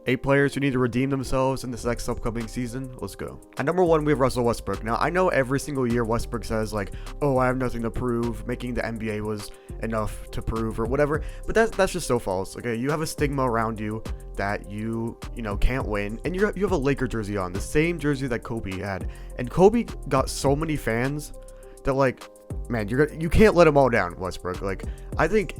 8 players who need to redeem themselves in this next upcoming season. Let's go. At number 1, we have Russell Westbrook. Now, I know every single year Westbrook says like, oh, I have nothing to prove, making the NBA was enough to prove or whatever, but that's just so false. Okay, you have a stigma around you that you can't win, and you have a Laker jersey on, the same jersey that Kobe had, and Kobe got so many fans that, like, man, you can't let them all down, Westbrook. Like, I think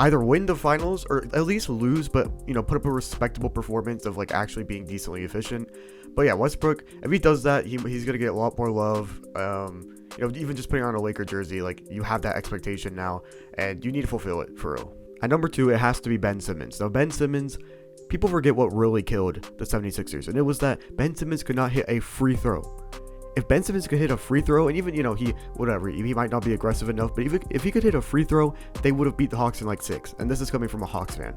either win the finals or at least lose, but put up a respectable performance of like actually being decently efficient. But yeah, Westbrook, if he does that, he's gonna get a lot more love. Even just putting on a Laker jersey, like, you have that expectation now, and you need to fulfill it for real. At number 2, it has to be Ben Simmons. Now, Ben Simmons, people forget what really killed the 76ers, and it was that Ben Simmons could not hit a free throw. If Ben Simmons could hit a free throw, and even, he might not be aggressive enough, but if he could hit a free throw, they would have beat the Hawks in like 6. And this is coming from a Hawks fan.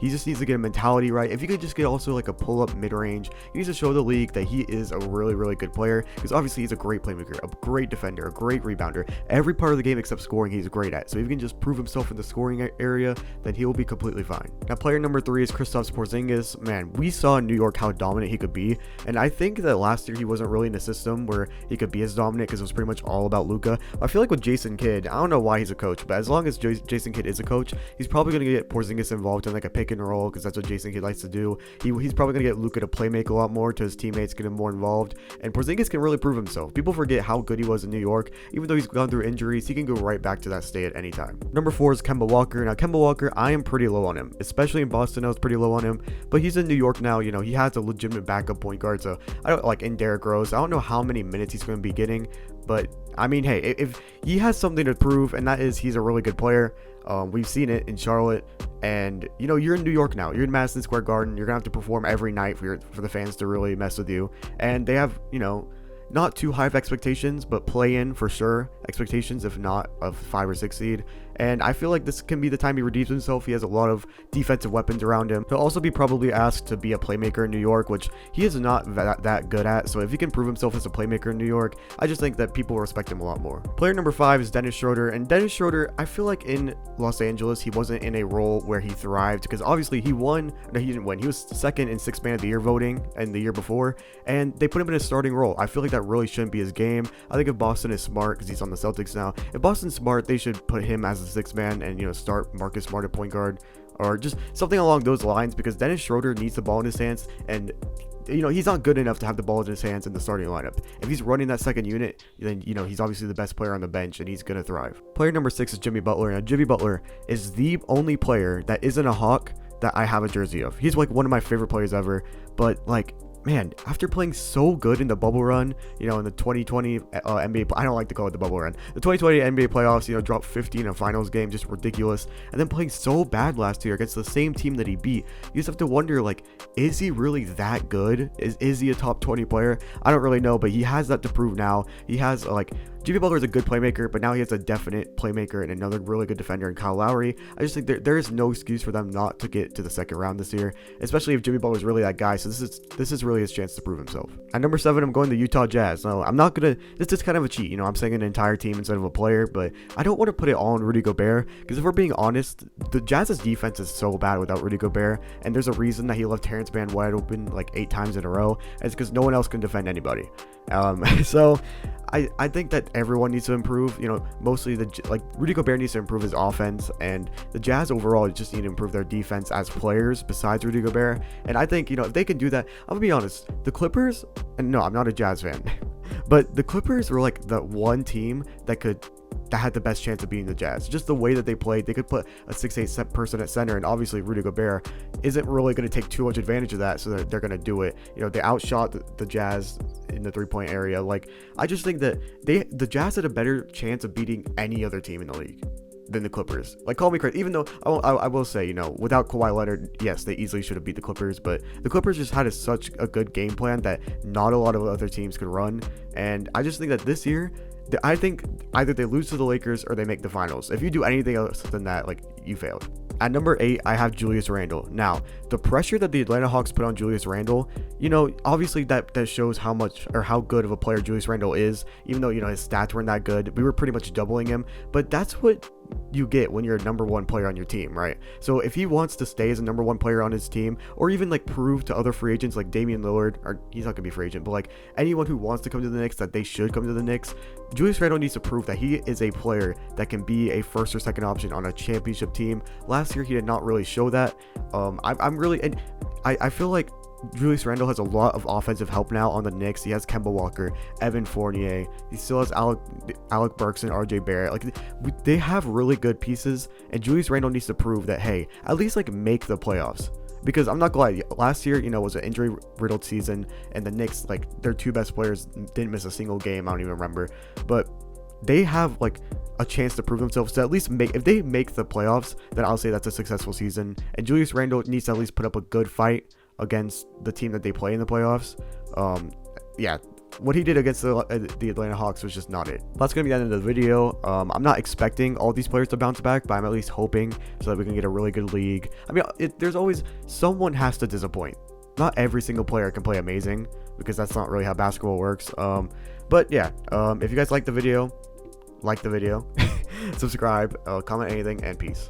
He just needs to get a mentality right. If you could just get also like a pull-up mid-range, he needs to show the league that he is a really, really good player, because obviously he's a great playmaker, a great defender, a great rebounder. Every part of the game except scoring he's great at. So if he can just prove himself in the scoring area, then he will be completely fine. Now, player number 3 is Kristaps Porzingis. Man, we saw in New York how dominant he could be, and I think that last year he wasn't really in a system where he could be as dominant because it was pretty much all about Luka. I feel like with Jason Kidd, I don't know why he's a coach, but as long as Jason Kidd is a coach, he's probably going to get Porzingis involved in like a pick and roll, because that's what Jason Kidd likes to do. He's probably going to get Luka to play make a lot more, to his teammates, get him more involved, and Porzingis can really prove himself. People forget how good he was in New York. Even though he's gone through injuries, he can go right back to that state at any time. Number 4 is Kemba Walker. Now, Kemba Walker, I am pretty low on him, especially in Boston. I was pretty low on him, but he's in New York now. He has a legitimate backup point guard, so I don't like in Derrick Rose. I don't know how many minutes he's going to be getting, but I mean, hey, if he has something to prove, and that is he's a really good player. We've seen it in Charlotte, and you're in New York now. You're in Madison Square Garden. You're gonna have to perform every night for the fans to really mess with you. And they have not too high of expectations, but play in for sure expectations, if not of 5 or 6 seed. And I feel like this can be the time he redeems himself. He has a lot of defensive weapons around him. He'll also be probably asked to be a playmaker in New York, which he is not that good at. So if he can prove himself as a playmaker in New York, I just think that people respect him a lot more. Player number 5 is Dennis Schroder. And Dennis Schroder, I feel like in Los Angeles, he wasn't in a role where he thrived, because obviously he didn't win. He was second in 6th man of the year voting in the year before, and they put him in a starting role. I feel like that really shouldn't be his game. I think if Boston is smart, because he's on the Celtics now, if Boston's smart, they should put him as the 6th man and start Marcus Smart at point guard, or just something along those lines, because Dennis Schroder needs the ball in his hands, and he's not good enough to have the ball in his hands in the starting lineup. If he's running that second unit, then he's obviously the best player on the bench, and he's gonna thrive. Player number 6 is Jimmy Butler. Now, Jimmy Butler is the only player that isn't a Hawk that I have a jersey of. He's like one of my favorite players ever, but like, man, after playing so good in the bubble run, in the 2020 NBA, I don't like to call it the bubble run, the 2020 NBA playoffs, dropped 50 in a finals game, just ridiculous, and then playing so bad last year against the same team that he beat, you just have to wonder, like, is he really that good? Is he a top 20 player? I don't really know, but he has that to prove now. He has, Jimmy Butler is a good playmaker, but now he has a definite playmaker and another really good defender in KyleLowry. I just think there is no excuse for them not to get to the second round this year, especially if Jimmy Butler is really that guy. So this is really his chance to prove himself. At number 7, I'm going to Utah Jazz. Now, I'm not gonna. This is kind of a cheat. I'm saying an entire team instead of a player, but I don't want to put it all on Rudy Gobert, because if we're being honest, the Jazz's defense is so bad without Rudy Gobert, and there's a reason that he left Terrence Mann wide open like 8 times in a row. And it's because no one else can defend anybody. So I think that everyone needs to improve. Mostly Rudy Gobert needs to improve his offense, and the Jazz overall just need to improve their defense as players besides Rudy Gobert. And I think if they can do that, I'm gonna be honest, the Clippers, and no, I'm not a Jazz fan, but the Clippers were like the one team that had the best chance of beating the Jazz. Just the way that they played, they could put a 6'8" person at center, and obviously Rudy Gobert isn't really going to take too much advantage of that, so they're going to do it. They outshot the Jazz in the 3-point area. Like, I just think that the Jazz had a better chance of beating any other team in the league than the Clippers. Like, call me crazy, even though I will say, without Kawhi Leonard, yes, they easily should have beat the Clippers, but the Clippers just had such a good game plan that not a lot of other teams could run. And I just think that this year, I think either they lose to the Lakers or they make the finals. If you do anything else than that, like, you failed. At number 8, I have Julius Randle. Now, the pressure that the Atlanta Hawks put on Julius Randle, obviously that shows how much or how good of a player Julius Randle is. Even though, his stats weren't that good, we were pretty much doubling him. But that's what you get when you're a number one player on your team, right? So if he wants to stay as a number one player on his team, or even like prove to other free agents like Damian Lillard, or he's not gonna be a free agent, but like anyone who wants to come to the Knicks that they should come to the Knicks, Julius Randle needs to prove that he is a player that can be a first or second option on a championship team. Last year he did not really show that. I feel like Julius Randle has a lot of offensive help now on the Knicks. He has Kemba Walker, Evan Fournier. He still has Alec Burks and RJ Barrett. Like, they have really good pieces, and Julius Randle needs to prove that, hey, at least like make the playoffs. Because I'm not gonna lie, last year, was an injury-riddled season, and the Knicks, like, their two best players didn't miss a single game. I don't even remember, but they have like a chance to prove themselves to at least if they make the playoffs, then I'll say that's a successful season. And Julius Randle needs to at least put up a good fight against the team that they play in the playoffs. Yeah, what he did against the Atlanta Hawks was just not it. That's gonna be the end of the video. I'm not expecting all these players to bounce back, but I'm at least hoping so that we can get a really good league. I mean, there's always someone has to disappoint. Not every single player can play amazing, because that's not really how basketball works. But yeah, if you guys like the video, subscribe, comment anything, and peace.